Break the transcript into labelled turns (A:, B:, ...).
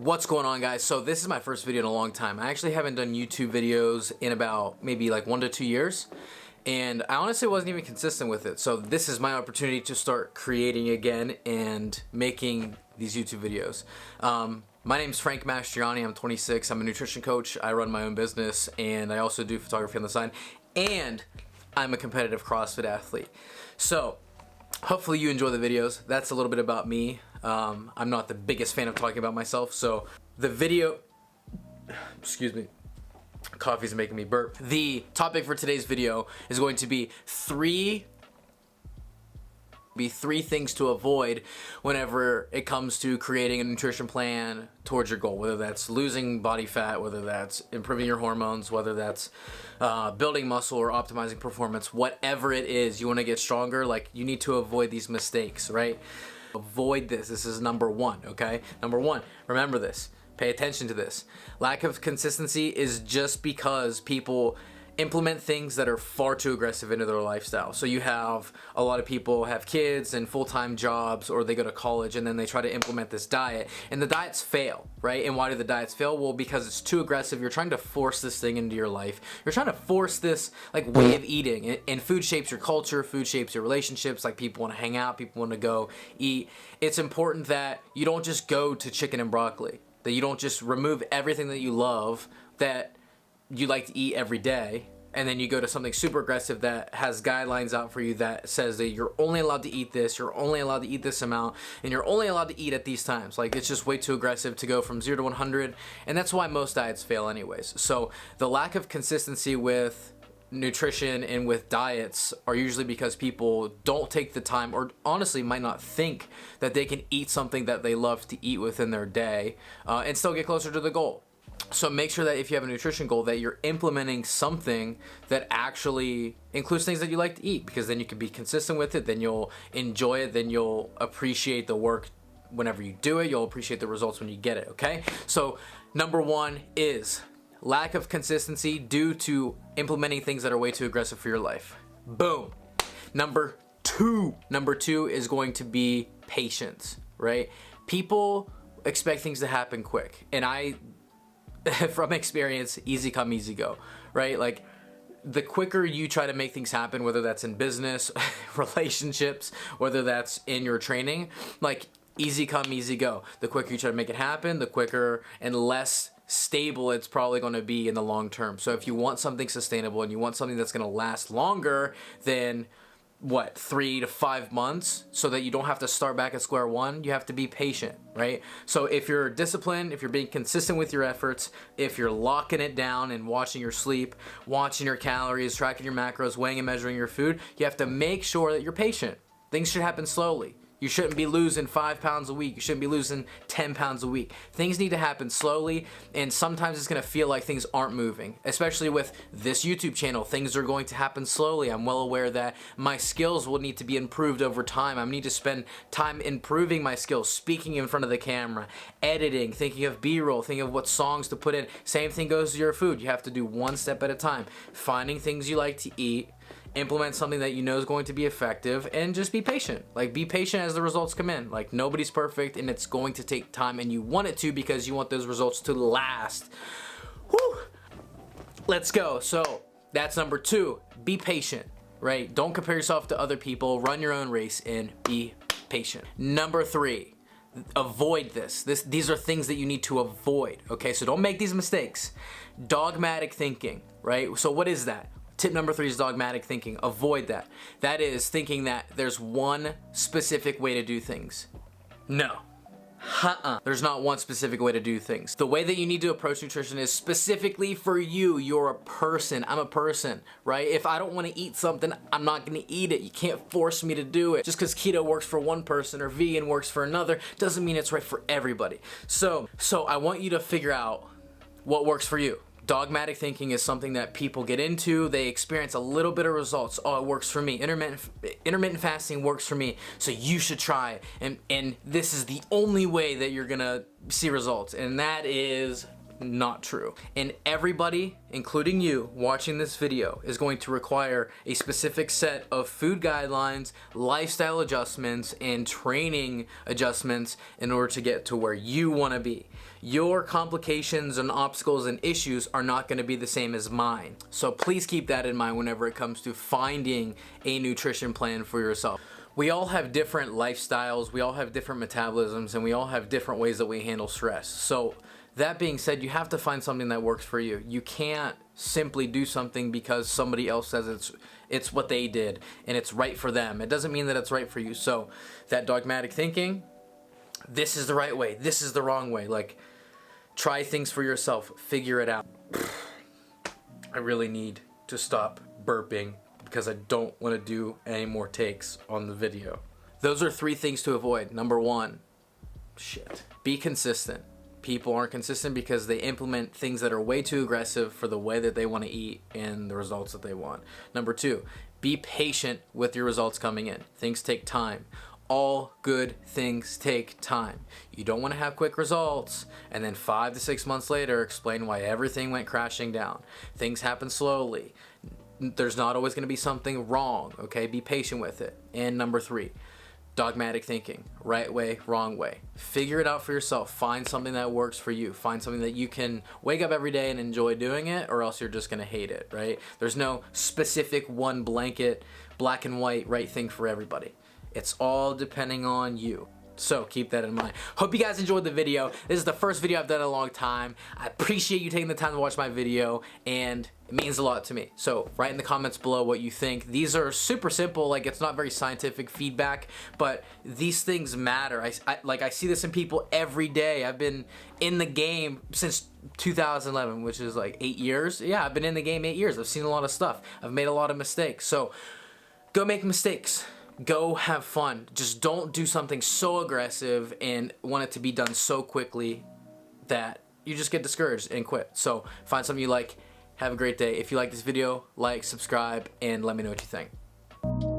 A: What's going on, guys? So this is my first video in a long time. I actually haven't done YouTube videos in about maybe like 1 to 2 years, and I honestly wasn't even consistent with it. So this is my opportunity to start creating again and making these YouTube videos. My name's Frank Mastriani. I'm 26. I'm a nutrition coach. I run my own business, and I also do photography on the side, and I'm a competitive CrossFit athlete. So hopefully you enjoy the videos. That's a little bit about me. I'm not the biggest fan of talking about myself, so the video, excuse me, coffee's making me burp. The topic for today's video is going to be three things to avoid whenever it comes to creating a nutrition plan towards your goal, whether that's losing body fat, whether that's improving your hormones, whether that's building muscle or optimizing performance. Whatever it is, you want to get stronger, like, you need to avoid these mistakes, right? Avoid this. This is number one, okay? Number one, remember this. Pay attention to this. Lack of consistency is just because people implement things that are far too aggressive into their lifestyle. So you have a lot of people have kids and full-time jobs, or they go to college and then they try to implement this diet, and the diets fail, right? And why do the diets fail? Well, because it's too aggressive. You're trying to force this thing into your life. You're trying to force this like way of eating, and food shapes your culture, food shapes your relationships. Like, people want to hang out, people want to go eat. It's important that you don't just go to chicken and broccoli, that you don't just remove everything that you love, that you like to eat every day, and then you go to something super aggressive that has guidelines out for you that says that you're only allowed to eat this, you're only allowed to eat this amount, and you're only allowed to eat at these times. Like, it's just way too aggressive to go from 0 to 100, and that's why most diets fail anyways. So the lack of consistency with nutrition and with diets are usually because people don't take the time, or honestly might not think that they can eat something that they love to eat within their day and still get closer to the goal. So make sure that if you have a nutrition goal, that you're implementing something that actually includes things that you like to eat, because then you can be consistent with it, then you'll enjoy it, then you'll appreciate the work whenever you do it, you'll appreciate the results when you get it, okay? So number one is lack of consistency due to implementing things that are way too aggressive for your life. Boom. Number two is going to be patience, right? People expect things to happen quick, and from experience, easy come, easy go, right? Like, the quicker you try to make things happen, whether that's in business, relationships, whether that's in your training, like, easy come, easy go. The quicker you try to make it happen, the quicker and less stable it's probably going to be in the long term. So if you want something sustainable and you want something that's going to last longer than 3 to 5 months, so that you don't have to start back at square one, you have to be patient, right? So if you're disciplined, if you're being consistent with your efforts, if you're locking it down and watching your sleep, watching your calories, tracking your macros, weighing and measuring your food, you have to make sure that you're patient. Things should happen slowly. You shouldn't be losing 5 pounds a week. You shouldn't be losing 10 pounds a week. Things need to happen slowly, and sometimes it's gonna feel like things aren't moving. Especially with this YouTube channel, things are going to happen slowly. I'm well aware that my skills will need to be improved over time. I need to spend time improving my skills, speaking in front of the camera, editing, thinking of B-roll, thinking of what songs to put in. Same thing goes to your food. You have to do one step at a time. Finding things you like to eat, implement something that you know is going to be effective, and just be patient. Like, be patient as the results come in. Like, nobody's perfect, and it's going to take time, and you want it to, because you want those results to last. Whew. Let's go. So that's number two. Be patient, right? Don't compare yourself to other people. Run your own race and be patient. Number three, avoid this. These are things that you need to avoid, okay? So don't make these mistakes. Dogmatic thinking, right? So what is that? Tip number 3 is dogmatic thinking. Avoid that. That is thinking that there's one specific way to do things. No. There's not one specific way to do things. The way that you need to approach nutrition is specifically for you. You're a person. I'm a person, right? If I don't want to eat something, I'm not going to eat it. You can't force me to do it. Just because keto works for one person or vegan works for another doesn't mean it's right for everybody. So I want you to figure out what works for you. Dogmatic thinking is something that people get into. They experience a little bit of results. Oh, it works for me. Intermittent fasting works for me, so you should try it. And this is the only way that you're gonna see results. And that is not true. And everybody, including you watching this video, is going to require a specific set of food guidelines, lifestyle adjustments, and training adjustments in order to get to where you want to be. Your complications and obstacles and issues are not going to be the same as mine. So please keep that in mind whenever it comes to finding a nutrition plan for yourself. We all have different lifestyles, we all have different metabolisms, and we all have different ways that we handle stress. So that being said, you have to find something that works for you. You can't simply do something because somebody else says it's what they did and it's right for them. It doesn't mean that it's right for you. So that dogmatic thinking, this is the right way, this is the wrong way. Like, try things for yourself, figure it out. I really need to stop burping because I don't want to do any more takes on the video. Those are 3 things to avoid. Number 1, be consistent. People aren't consistent because they implement things that are way too aggressive for the way that they want to eat and the results that they want. Number 2, be patient with your results coming in. Things take time. All good things take time. You don't want to have quick results and then 5 to 6 months later explain why everything went crashing down. Things happen slowly. There's not always going to be something wrong, okay? Be patient with it. And number 3, dogmatic thinking. Right way, wrong way. Figure it out for yourself. Find something that works for you. Find something that you can wake up every day and enjoy doing it, or else you're just going to hate it, right? There's no specific one blanket, black and white, right thing for everybody. It's all depending on you. So keep that in mind. Hope you guys enjoyed the video. This is the first video I've done in a long time. I appreciate you taking the time to watch my video, and it means a lot to me. So write in the comments below what you think. These are super simple, like it's not very scientific feedback, but these things matter. I see this in people every day. I've been in the game since 2011, which is like 8 years. Yeah, I've been in the game 8 years. I've seen a lot of stuff. I've made a lot of mistakes. So go make mistakes. Go have fun. Just don't do something so aggressive and want it to be done so quickly that you just get discouraged and quit. So find something you like. Have a great day. If you like this video, like, subscribe, and let me know what you think.